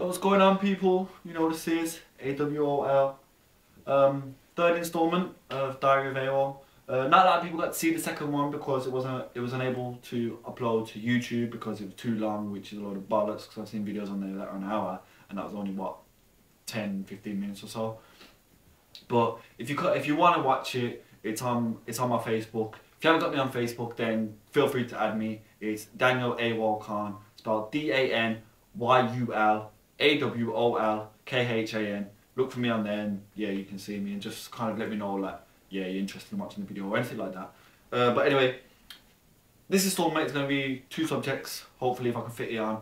Yo, what's going on, people? You know what this is, AWOL. Third installment of Diary of Awol. Not a lot of people got to see the second one because it was unable to upload to YouTube because it was too long, which is a load of bollocks, because I've seen videos on there that are an hour and that was only what, 10-15 minutes or so. But if you want to watch it, it's on my Facebook. If you haven't got me on Facebook, then feel free to add me. It's Daniel Awol Khan, spelled DANYULAWOLKHAN. Look for me on there, and yeah, you can see me, and just kind of let me know, like, yeah, you're interested in watching the video or anything like that. But anyway, this installment is going to be 2 subjects, hopefully, if I can fit it on.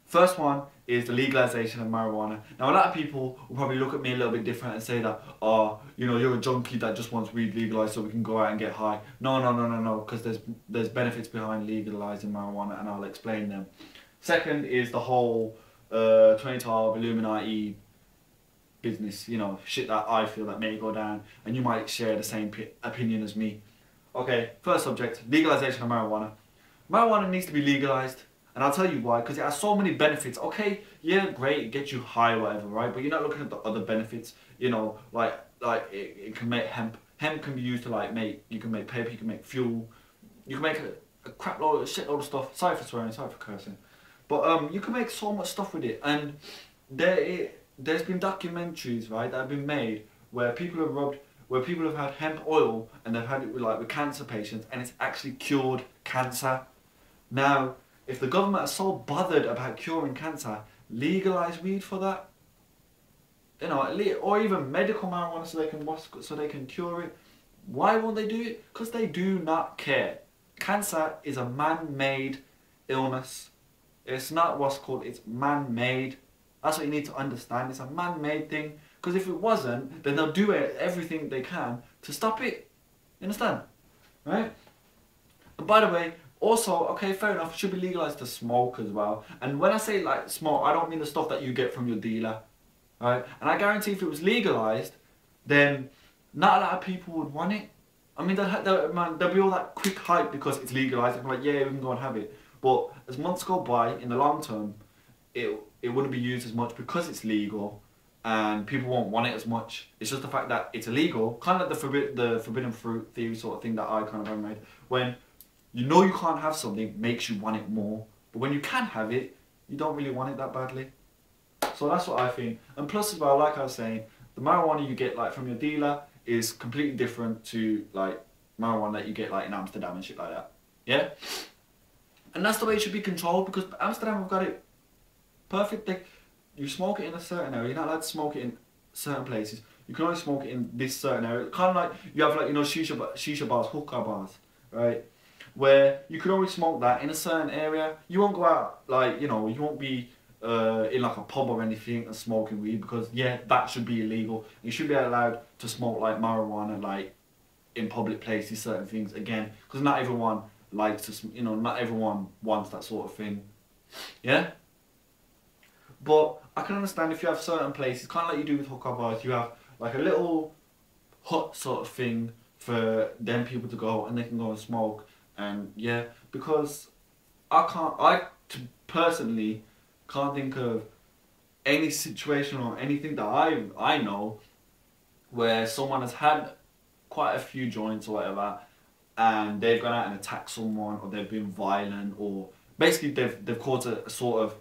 First one is the legalisation of marijuana. Now, a lot of people will probably look at me a little bit different and say that, oh, you know, you're a junkie that just wants weed legalised so we can go out and get high. No, because there's benefits behind legalising marijuana, and I'll explain them. Second is the whole 2012 illuminati business, you know, shit that I feel that may go down, and you might share the same opinion as me. Okay, first subject, legalisation of marijuana. Marijuana needs to be legalised, and I'll tell you why, because it has so many benefits. Okay, yeah, great, it gets you high or whatever, right? But you're not looking at the other benefits, you know, like it can make hemp. Hemp can be used to you can make paper, you can make fuel, you can make a crap load, a shit load of stuff. Sorry for swearing, sorry for cursing. But you can make so much stuff with it, and there's been documentaries, right, that have been made where people have had hemp oil and they've had it with cancer patients, and it's actually cured cancer. Now, if the government are so bothered about curing cancer, legalise weed for that. You know, or even medical marijuana so they can cure it. Why won't they do it? Because they do not care. Cancer is a man-made illness. It's not what's called, it's man-made. That's what you need to understand. It's a man-made thing. Because if it wasn't, then they'll do everything they can to stop it. You understand? Right? And by the way, also, okay, fair enough, it should be legalised to smoke as well. And when I say like smoke, I don't mean the stuff that you get from your dealer. Right? And I guarantee if it was legalised, then not a lot of people would want it. I mean, there'll be all that quick hype because it's legalised. I'm like, yeah, we can go and have it. But as months go by, in the long term, it wouldn't be used as much because it's legal, and people won't want it as much. It's just the fact that it's illegal, kind of like the forbidden fruit theory sort of thing that I kind of made. When you know you can't have something, makes you want it more. But when you can have it, you don't really want it that badly. So that's what I think. And plus as well, like I was saying, the marijuana you get like from your dealer is completely different to like marijuana that you get like in Amsterdam and shit like that. Yeah? And that's the way it should be controlled, because Amsterdam have got it perfect. You smoke it in a certain area. You're not allowed to smoke it in certain places. You can only smoke it in this certain area. Kind of like you have, like, you know, shisha bars, hookah bars, right? Where you can only smoke that in a certain area. You won't go out, like, you know, you won't be in like a pub or anything and smoking weed, because yeah, that should be illegal. You should be allowed to smoke like marijuana, like in public places, certain things, again, because not everyone likes to, you know, not everyone wants that sort of thing. Yeah? But I can understand if you have certain places, kind of like you do with hookah bars, you have like a little hut sort of thing for them people to go, and they can go and smoke. And yeah, because I personally can't think of any situation or anything that I know where someone has had quite a few joints or whatever, and they've gone out and attacked someone, or they've been violent, or basically they've caused a sort of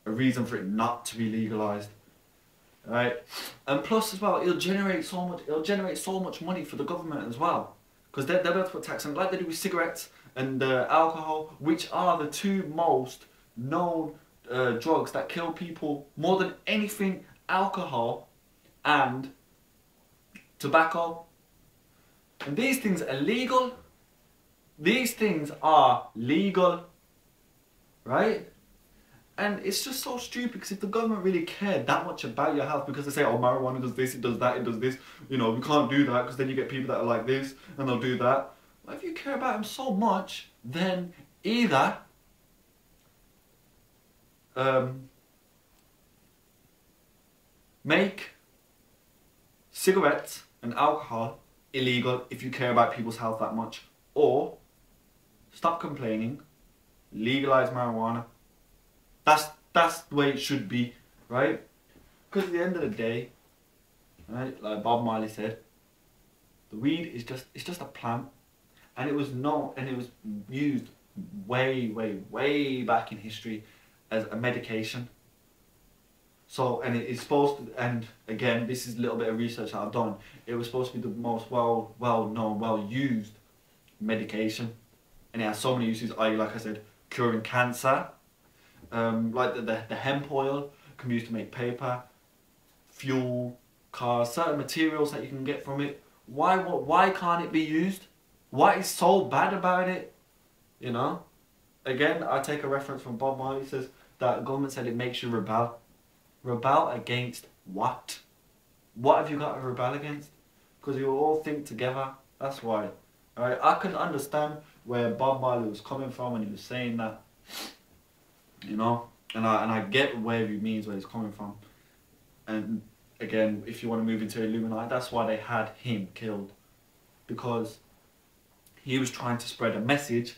a reason for it not to be legalised, right? And plus as well, it'll generate so much money for the government as well, because they'll be able to put tax on, like they do with cigarettes and alcohol, which are the 2 most known drugs that kill people more than anything: alcohol and tobacco. And these things are legal. These things are legal, right? And it's just so stupid, because if the government really cared that much about your health, because they say, oh, marijuana does this, it does that, it does this, you know, we can't do that because then you get people that are like this and they'll do that. Well, if you care about them so much, then either make cigarettes and alcohol illegal if you care about people's health that much, or stop complaining, legalise marijuana. That's the way it should be, right? Because at the end of the day, right, like Bob Marley said, the weed is just a plant, and it was used way back in history as a medication. So, and it is supposed to, and again, this is a little bit of research that I've done. It was supposed to be the most well known, well used medication, and it has so many uses. Like I said, curing cancer, like the hemp oil can be used to make paper, fuel, cars, certain materials that you can get from it. Why can't it be used? What is so bad about it? You know? Again, I take a reference from Bob Marley. He says that the government said it makes you rebel. Rebel against what? What have you got to rebel against? Because you all think together. That's why. Alright, I can understand where Bob Marley was coming from when he was saying that. You know? And I get where he means, where he's coming from. And again, if you want to move into Illuminati, that's why they had him killed. Because he was trying to spread a message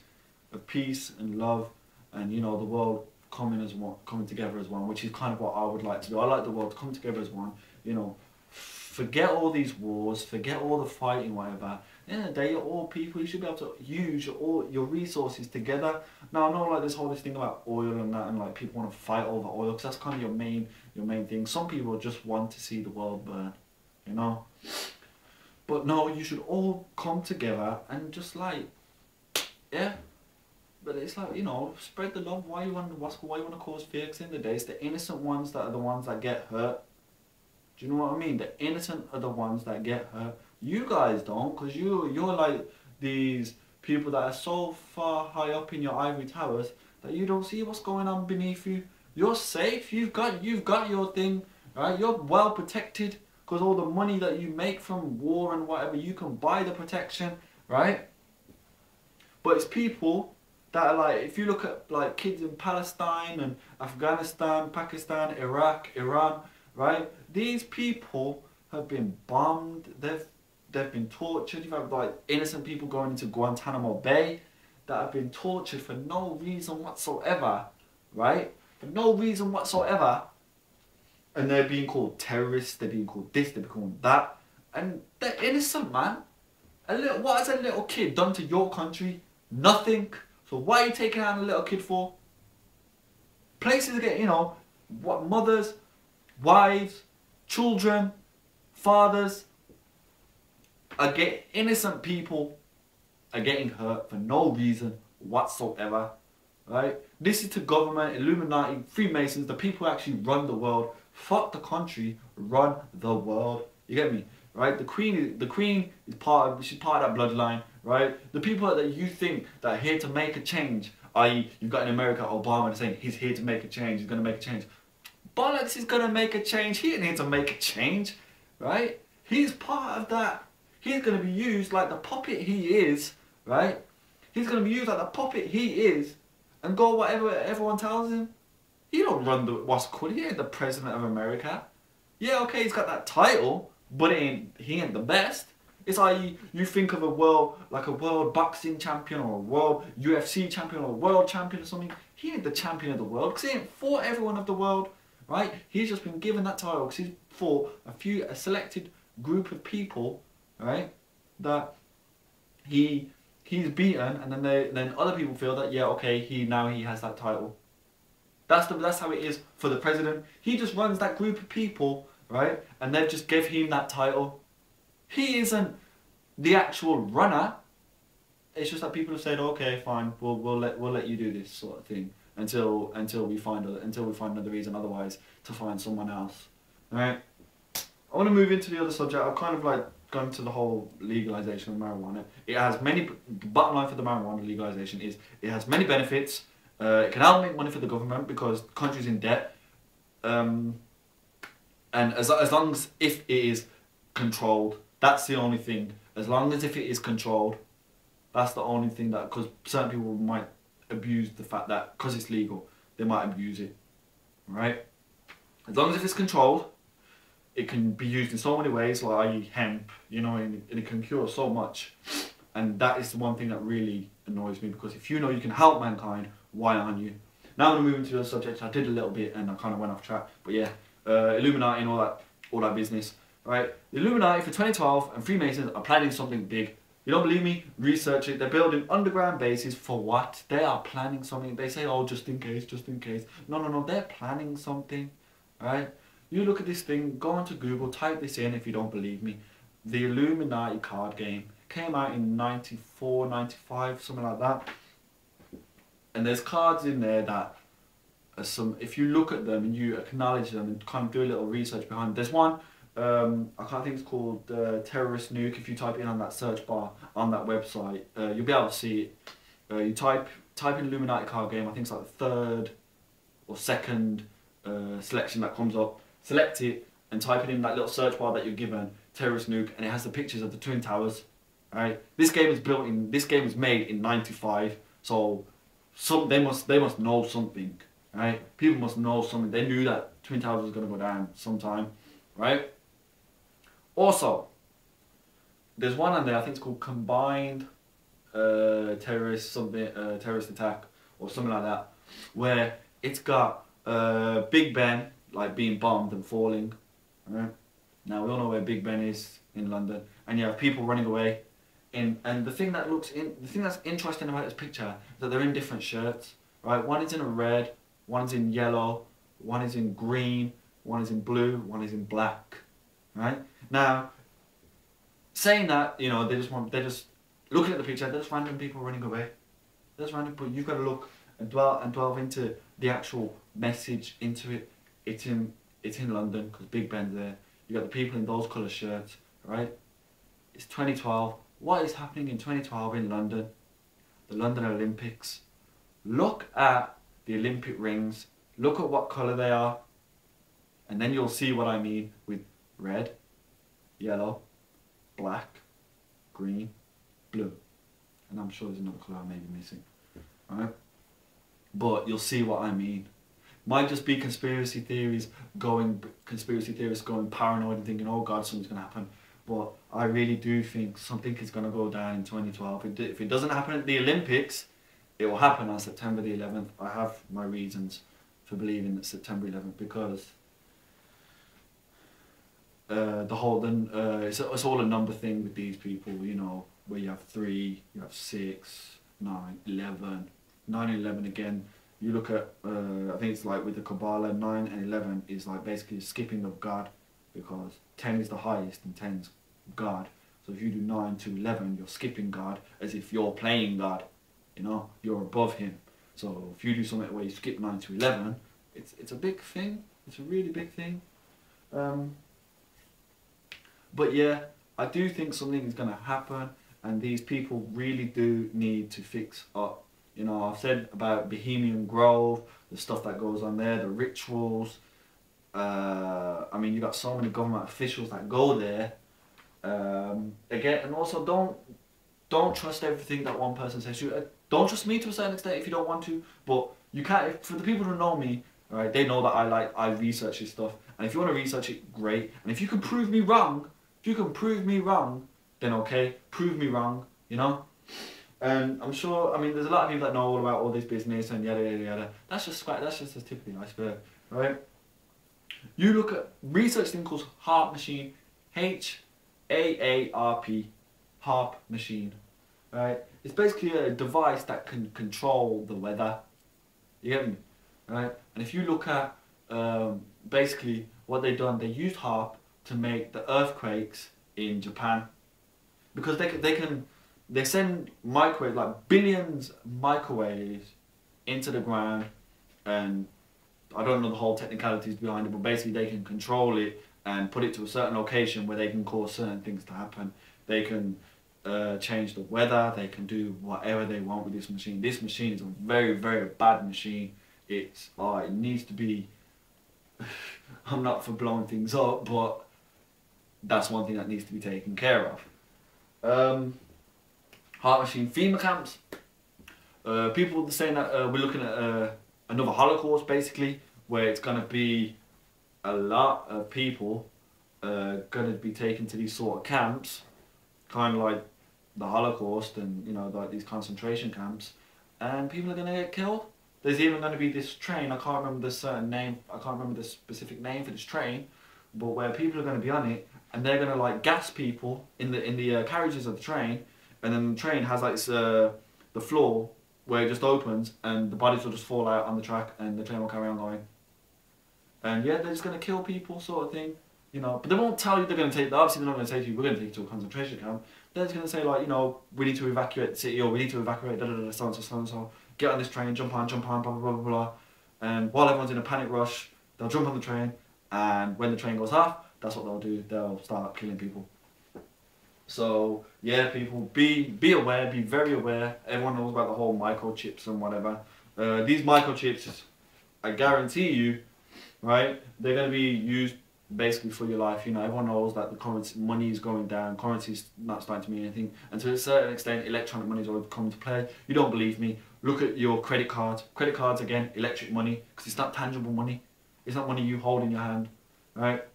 of peace and love, and you know, the world coming as one, coming together as one, which is kind of what I would like to do. I like the world to come together as one. You know, forget all these wars, forget all the fighting, whatever. At the end of the day, you're all people. You should be able to use all your resources together. Now, I know like this thing about oil and that, and like people want to fight over oil, because that's kind of your main thing. Some people just want to see the world burn, you know. But no, you should all come together and just like, yeah. But it's like, you know, spread the love. Why you want to cause fear? Because in the day, it's the innocent ones that are the ones that get hurt. Do you know what I mean? The innocent are the ones that get hurt. You guys don't, because you're like these people that are so far high up in your ivory towers that you don't see what's going on beneath you. You're safe. You've got your thing, right? You're well protected, because all the money that you make from war and whatever, you can buy the protection, right? But it's people that are like, if you look at like kids in Palestine and Afghanistan, Pakistan, Iraq, Iran, right? These people have been bombed. They've been tortured. You've had like innocent people going into Guantanamo Bay that have been tortured for no reason whatsoever, right? For no reason whatsoever. And they're being called terrorists. They're being called this. They're being called that. And they're innocent, man. What has a little kid done to your country? Nothing. So why are you taking out a little kid for? Places get, you know, what, mothers, wives, children, fathers, innocent people are getting hurt for no reason whatsoever, right? This is to government, Illuminati, Freemasons, the people who actually run the world. Fuck the country, run the world. You get me? Right? The queen is she's part of that bloodline, right? The people that you think that are here to make a change, i.e. you've got in America Obama saying he's here to make a change, he's going to make a change. Bollocks, he's going to make a change. He ain't here to make a change, right? He's part of that. He's going to be used like the puppet he is, right? He's going to be used like the puppet he is and go whatever everyone tells him. He don't run what's called, he ain't the president of America. Yeah, okay, he's got that title, but he ain't the best. It's like you think of a world boxing champion or a world UFC champion or a world champion or something. He ain't the champion of the world because he ain't fought everyone of the world, right? He's just been given that title because he's fought a selected group of people, right? That he's beaten, and then other people feel that yeah, okay, he has that title. That's how it is for the president. He just runs that group of people, right? And they've just give him that title. He isn't the actual runner. It's just that people have said, okay, fine, we'll let you do this sort of thing until we find another reason otherwise to find someone else. Alright? I want to move into the other subject. I've kind of like gone to the whole legalization of marijuana. It has the bottom line for the marijuana legalization is it has many benefits. It can help make money for the government because the country's in debt. And as long as if it is controlled, that's the only thing. As long as if it is controlled, that's the only thing that, because certain people might abuse the fact that because it's legal, they might abuse it, right? As long as if it's controlled, it can be used in so many ways, like hemp, you know, and it can cure so much. And that is the one thing that really annoys me, because if you know you can help mankind, why aren't you? Now I'm gonna move into the subject. I did a little bit and I kind of went off track, but yeah, Illuminati and all that business, right? The Illuminati for 2012 and Freemasons are planning something big. You don't believe me? Research it. They're building underground bases for what? They are planning something. They say, oh, just in case, just in case. No, no, no. They're planning something, right? You look at this thing. Go onto Google. Type this in if you don't believe me. The Illuminati card game came out in 94, 95, something like that. And there's cards in there that are some. If you look at them and you acknowledge them and kind of do a little research behind. There's one. I can't think it's called terrorist nuke. If you type it in on that search bar on that website, you'll be able to see it. You type in Illuminati card game. I think it's like the third or second selection that comes up. Select it and type it in that little search bar that you're given, terrorist nuke, and it has the pictures of the Twin Towers. Right. This game was made in '95. So they must know something. Right. People must know something. They knew that Twin Towers was gonna go down sometime. Right. Also, there's one on there, I think it's called Combined Terrorist Attack or something like that, where it's got Big Ben like being bombed and falling. Right? Now we all know where Big Ben is in London, and you have people running away. And the thing that's interesting about this picture is that they're in different shirts. Right? One is in a red, one is in yellow, one is in green, one is in blue, one is in black. Right? Now, saying that, you know, they're just looking at the picture, there's random people running away. There's random people. You've got to look and delve into the actual message, into it. It's in London because Big Ben's there. You got the people in those colour shirts, right? It's 2012. What is happening in 2012 in London? The London Olympics. Look at the Olympic rings. Look at what colour they are, and then you'll see what I mean with red, yellow, black, green, blue, and I'm sure there's another colour I may be missing, right? But you'll see what I mean. Might just be conspiracy theorists going paranoid and thinking, oh God, something's gonna happen. But I really do think something is gonna go down in 2012. If it doesn't happen at the Olympics, it will happen on September the 11th. I have my reasons for believing that September 11th, because it's all a number thing with these people, you know, where you have 3, you have 6, 9, 11, 9 and 11 again. You look at, I think it's like with the Kabbalah, 9 and 11 is like basically a skipping of God, because 10 is the highest and 10's God. So if you do 9 to 11, you're skipping God as if you're playing God, you know, you're above Him. So if you do something where you skip 9 to 11, it's a big thing. It's a really big thing. But yeah, I do think something is going to happen, and these people really do need to fix up. You know, I've said about Bohemian Grove, the stuff that goes on there, the rituals. I mean, you got so many government officials that go there. Again, and also don't trust everything that one person says. Don't trust me to a certain extent if you don't want to, but you can't. For the people who know me, right, they know that I research this stuff, and if you want to research it, great. And if you can prove me wrong, then okay, prove me wrong, you know. And I'm sure, I mean, there's a lot of people that know all about all this business and yada yada yada. That's just the tip of the iceberg, right? You look at research thing called HAARP machine, HAARP, HAARP machine, right? It's basically a device that can control the weather. You get me, right? And if you look at basically what they've done, they used HAARP to make the earthquakes in Japan, because they send microwave, like billions microwaves into the ground, and I don't know the whole technicalities behind it, but basically they can control it and put it to a certain location where they can cause certain things to happen. They can change the weather, they can do whatever they want with this machine. This machine is a very, very bad machine. It needs to be, I'm not for blowing things up, but that's one thing that needs to be taken care of. HAARP machine, FEMA camps. People are saying that we're looking at another Holocaust, basically, where it's going to be a lot of people going to be taken to these sort of camps, kind of like the Holocaust and, you know, like these concentration camps, and people are going to get killed. there's even going to be this train, I can't remember the certain name, I can't remember the specific name for this train, but where people are going to be on it, and they're going to like gas people in the carriages of the train, and then the train has like the floor where it just opens, and the bodies will just fall out on the track, and the train will carry on going. And yeah, they're just going to kill people, sort of thing, you know. But they won't tell you they're going to take, obviously they're not going to say to you, we're going to take you to a concentration camp. They're just going to say like, you know, we need to evacuate the city, or we need to evacuate so and so, so and so. Get on this train, jump on, blah, blah, blah, blah, blah. And while everyone's in a panic rush, they'll jump on the train, and when the train goes off, that's what they'll do. They'll start killing people. So yeah, people, be aware, be very aware. Everyone knows about the whole microchips and whatever. These microchips, I guarantee you, right, they're going to be used basically for your life. You know, everyone knows that the currency, money is going down, currency's not starting to mean anything, and to a certain extent electronic money is always coming to play. You don't believe me, look at your credit cards. Credit cards, again, electric money, because it's not tangible money. It's not money you hold in your hand, right?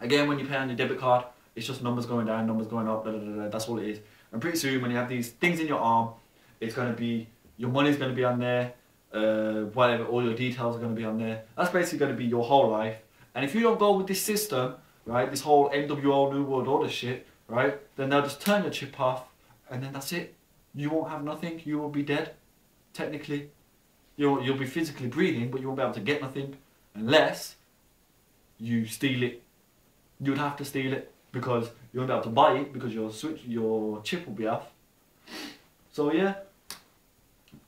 Again, when you pay on your debit card, it's just numbers going down, numbers going up, da, da, da, da, that's all it is. And pretty soon, when you have these things in your arm, it's going to be, your money's going to be on there, whatever, all your details are going to be on there. That's basically going to be your whole life. And if you don't go with this system, right, this whole NWO New World Order shit, right, then they'll just turn your chip off, and then that's it. You won't have nothing, you will be dead, technically. You'll be physically breathing, but you won't be able to get nothing, unless you steal it. You'd have to steal it, because you won't be able to buy it, because your chip will be off. So yeah,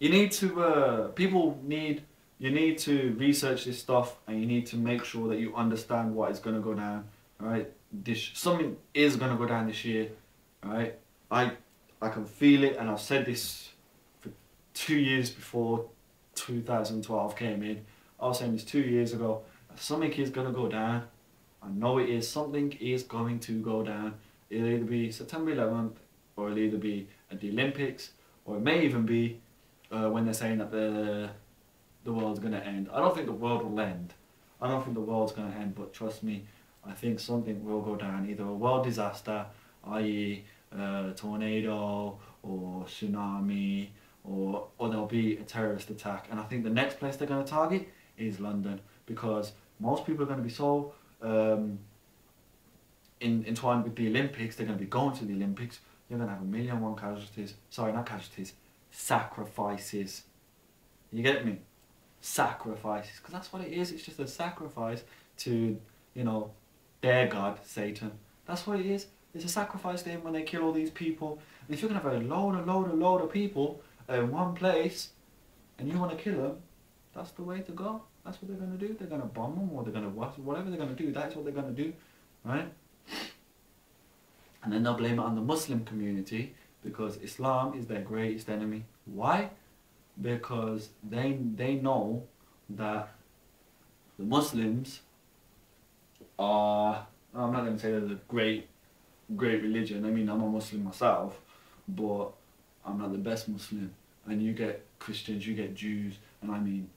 you need to, you need to research this stuff, and you need to make sure that you understand what is going to go down, right? Something is going to go down this year, right? I can feel it, and I've said this for 2 years before 2012 came in. I was saying this 2 years ago. Something is going to go down. I know it is. Something is going to go down. It'll either be September 11th, or it'll either be at the Olympics, or it may even be when they're saying that the world's going to end. I don't think the world will end. I don't think the world's going to end, but trust me, I think something will go down. Either a world disaster, i.e. a tornado, or tsunami, or there'll be a terrorist attack. And I think the next place they're going to target is London, because most people are going to be so entwined with the Olympics. They're going to be going to the Olympics. You're going to have 1,000,001 casualties. Sorry, not casualties, sacrifices. You get me? Sacrifices, because that's what it is. It's just a sacrifice to, you know, their god, Satan. That's what it is. It's a sacrifice to him when they kill all these people. And if you're going to have a load of people in one place, and you want to kill them, that's the way to go. That's what they're going to do. They're going to bomb them, or they're going to whatever they're going to do. That's what they're going to do, right? And then they'll blame it on the Muslim community, because Islam is their greatest enemy. Why? Because they know that the Muslims are, I'm not going to say they're the great religion. I mean, I'm a Muslim myself, but I'm not the best Muslim. And you get Christians, you get Jews, and I mean,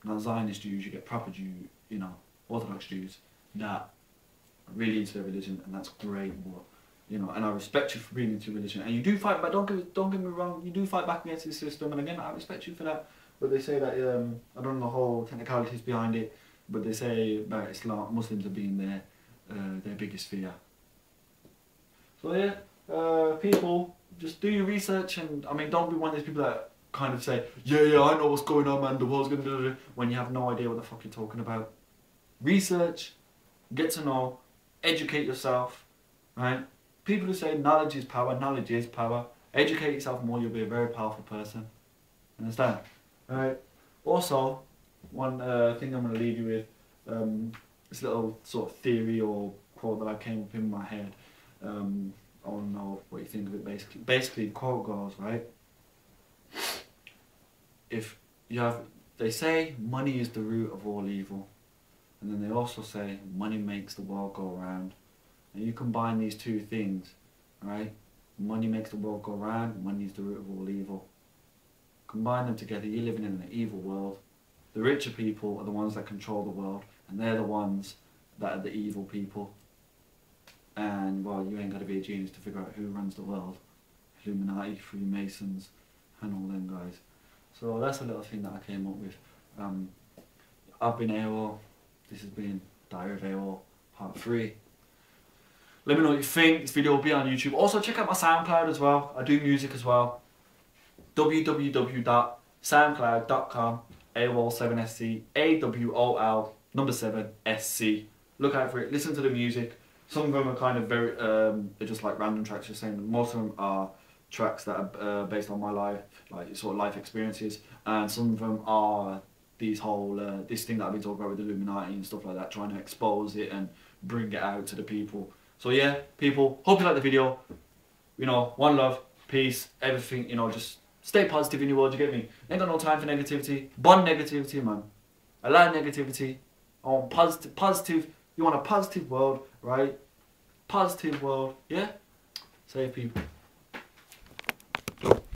not Zionist Jews, you get proper Jews, you know, Orthodox Jews that are really into their religion, and that's great. But you know, and I respect you for being into religion, and you do fight back. Don't get me wrong, you do fight back against the system, and again, I respect you for that. But they say that I don't know the whole technicalities behind it, but they say about Islam, Muslims are being their biggest fear. So yeah, people, just do your research, and I mean, don't be one of these people that kind of say, yeah, I know what's going on, man, the world's going to do it, when you have no idea what the fuck you're talking about. Research, get to know, educate yourself, right? People who say knowledge is power, knowledge is power. Educate yourself more, you'll be a very powerful person. Understand? Alright. Also, one thing I'm going to leave you with, this little sort of theory or quote that I came up in my head. I don't know what you think of it basically. Basically, the quote goes, right? If you have, they say money is the root of all evil. And then they also say money makes the world go round. And you combine these two things, right? Money makes the world go round, money is the root of all evil. Combine them together, you're living in an evil world. The richer people are the ones that control the world, and they're the ones that are the evil people. And, well, you ain't got to be a genius to figure out who runs the world. Illuminati, Freemasons, and all them guys. So that's a little thing that I came up with. I've been Awol. This has been Diary of Awol Part 3. Let me know what you think. This video will be on YouTube. Also check out my SoundCloud as well. I do music as well. www.soundcloud.com Awol7SC AWOL number 7SC. Look out for it. Listen to the music. Some of them are kind of very they're just like random tracks. Just saying. Most of them are tracks that are based on my life, like sort of life experiences, and some of them are these whole this thing that I've been talking about with the Illuminati and stuff like that, trying to expose it and bring it out to the people. So yeah, people, hope you like the video. You know, one love, peace, everything. You know, just stay positive in your world. You get me? Ain't got no time for negativity. Bun negativity, man. I like negativity. I want positive. You want a positive world, right? Positive world, yeah. Save people.